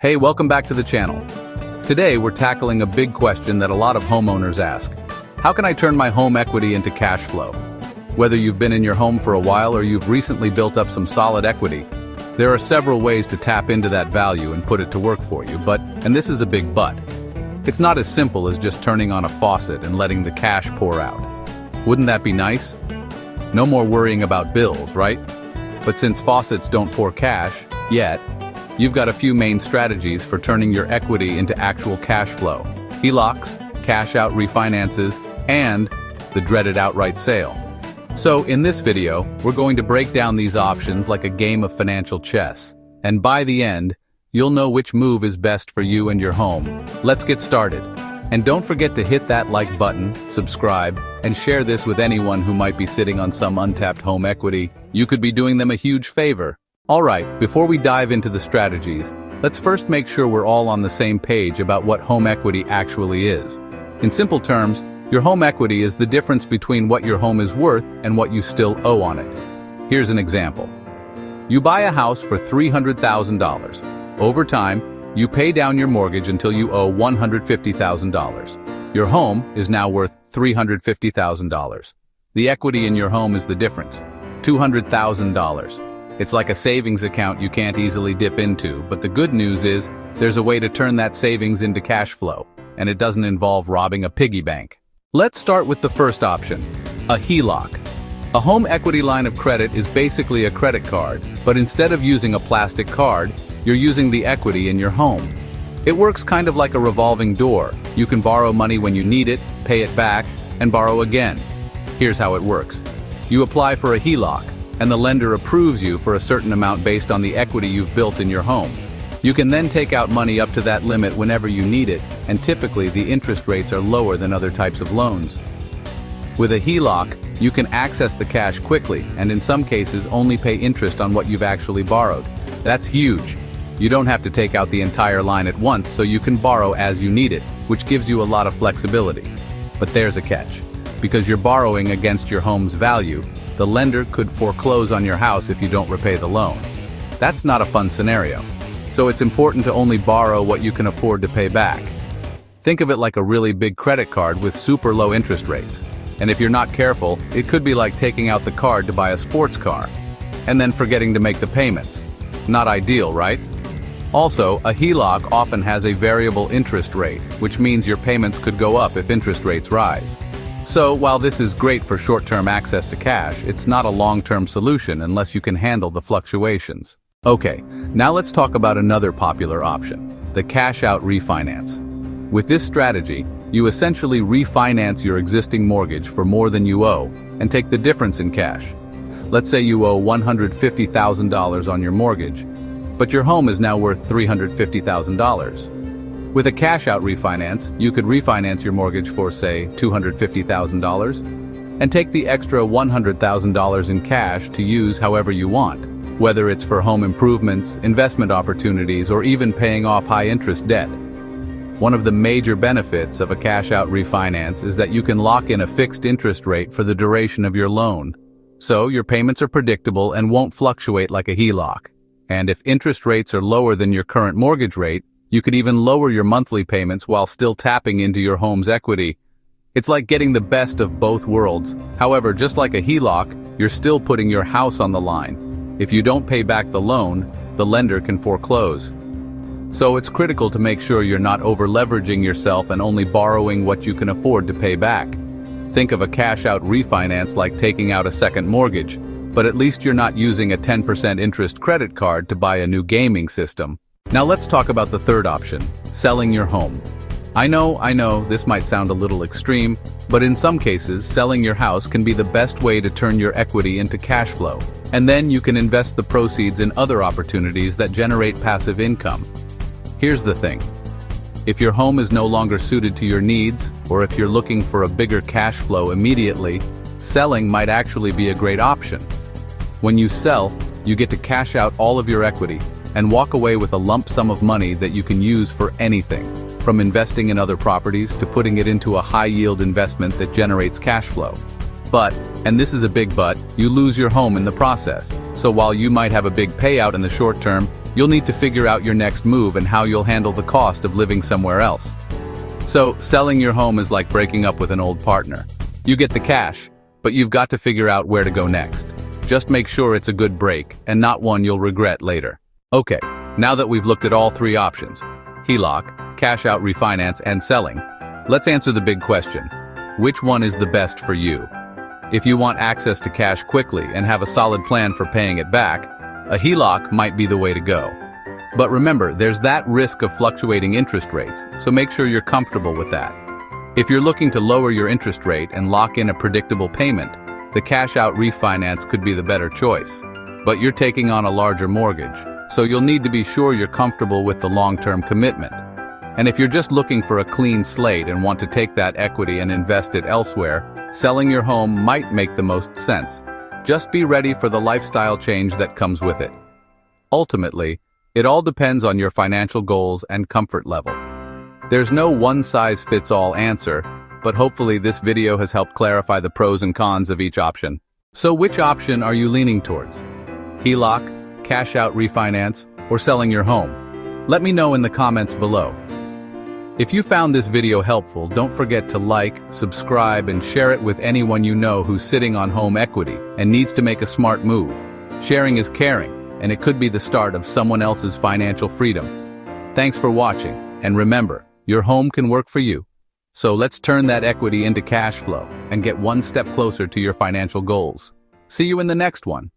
Hey, welcome back to the channel. Today we're tackling a big question that a lot of homeowners ask. How can I turn my home equity into cash flow? Whether you've been in your home for a while or you've recently built up some solid equity, there are several ways to tap into that value and put it to work for you, and this is a big but, it's not as simple as just turning on a faucet and letting the cash pour out. Wouldn't that be nice? No more worrying about bills, right? But since faucets don't pour cash, yet, you've got a few main strategies for turning your equity into actual cash flow. HELOCs, cash-out refinances, and the dreaded outright sale. So in this video, we're going to break down these options like a game of financial chess. And by the end, you'll know which move is best for you and your home. Let's get started. And don't forget to hit that like button, subscribe, and share this with anyone who might be sitting on some untapped home equity. You could be doing them a huge favor. Alright, before we dive into the strategies, let's first make sure we're all on the same page about what home equity actually is. In simple terms, your home equity is the difference between what your home is worth and what you still owe on it. Here's an example. You buy a house for $300,000. Over time, you pay down your mortgage until you owe $150,000. Your home is now worth $350,000. The equity in your home is the difference, $200,000. It's like a savings account you can't easily dip into, but the good news is there's a way to turn that savings into cash flow, and it doesn't involve robbing a piggy bank. Let's start with the first option, a HELOC. A home equity line of credit is basically a credit card, but instead of using a plastic card, you're using the equity in your home. It works kind of like a revolving door. You can borrow money when you need it, pay it back, and borrow again. Here's how it works. You apply for a HELOC, and the lender approves you for a certain amount based on the equity you've built in your home. You can then take out money up to that limit whenever you need it, and typically the interest rates are lower than other types of loans. With a HELOC, you can access the cash quickly, and in some cases only pay interest on what you've actually borrowed. That's huge. You don't have to take out the entire line at once, so you can borrow as you need it, which gives you a lot of flexibility. But there's a catch. Because you're borrowing against your home's value, the lender could foreclose on your house if you don't repay the loan. That's not a fun scenario. So it's important to only borrow what you can afford to pay back. Think of it like a really big credit card with super low interest rates. And if you're not careful, it could be like taking out the card to buy a sports car, and then forgetting to make the payments. Not ideal, right? Also, a HELOC often has a variable interest rate, which means your payments could go up if interest rates rise. So, while this is great for short-term access to cash, it's not a long-term solution unless you can handle the fluctuations. Okay, now let's talk about another popular option, the cash-out refinance. With this strategy, you essentially refinance your existing mortgage for more than you owe and take the difference in cash. Let's say you owe $150,000 on your mortgage, but your home is now worth $350,000. With a cash-out refinance, you could refinance your mortgage for, say, $250,000 and take the extra $100,000 in cash to use however you want, whether it's for home improvements, investment opportunities, or even paying off high-interest debt. One of the major benefits of a cash-out refinance is that you can lock in a fixed interest rate for the duration of your loan. So your payments are predictable and won't fluctuate like a HELOC. And if interest rates are lower than your current mortgage rate, you could even lower your monthly payments while still tapping into your home's equity. It's like getting the best of both worlds. However, just like a HELOC, you're still putting your house on the line. If you don't pay back the loan, the lender can foreclose. So it's critical to make sure you're not over-leveraging yourself and only borrowing what you can afford to pay back. Think of a cash-out refinance like taking out a second mortgage, but at least you're not using a 10% interest credit card to buy a new gaming system. Now let's talk about the third option, selling your home. I know, this might sound a little extreme, but in some cases, selling your house can be the best way to turn your equity into cash flow. And then you can invest the proceeds in other opportunities that generate passive income. Here's the thing. If your home is no longer suited to your needs, or if you're looking for a bigger cash flow immediately, selling might actually be a great option. When you sell, you get to cash out all of your equity and walk away with a lump sum of money that you can use for anything, from investing in other properties to putting it into a high-yield investment that generates cash flow. But, and this is a big but, you lose your home in the process. So while you might have a big payout in the short term, you'll need to figure out your next move and how you'll handle the cost of living somewhere else. So, selling your home is like breaking up with an old partner. You get the cash, but you've got to figure out where to go next. Just make sure it's a good break and not one you'll regret later. Okay, now that we've looked at all three options, HELOC, cash out refinance, and selling, let's answer the big question. Which one is the best for you? If you want access to cash quickly and have a solid plan for paying it back, a HELOC might be the way to go. But remember, there's that risk of fluctuating interest rates, so make sure you're comfortable with that. If you're looking to lower your interest rate and lock in a predictable payment, the cash-out refinance could be the better choice. But you're taking on a larger mortgage, so you'll need to be sure you're comfortable with the long-term commitment. And if you're just looking for a clean slate and want to take that equity and invest it elsewhere, selling your home might make the most sense. Just be ready for the lifestyle change that comes with it. Ultimately, it all depends on your financial goals and comfort level. There's no one-size-fits-all answer, but hopefully this video has helped clarify the pros and cons of each option. So which option are you leaning towards? HELOC, cash-out refinance, or selling your home? Let me know in the comments below. If you found this video helpful, don't forget to like, subscribe, and share it with anyone you know who's sitting on home equity and needs to make a smart move. Sharing is caring, and it could be the start of someone else's financial freedom. Thanks for watching, and remember, your home can work for you. So let's turn that equity into cash flow and get one step closer to your financial goals. See you in the next one.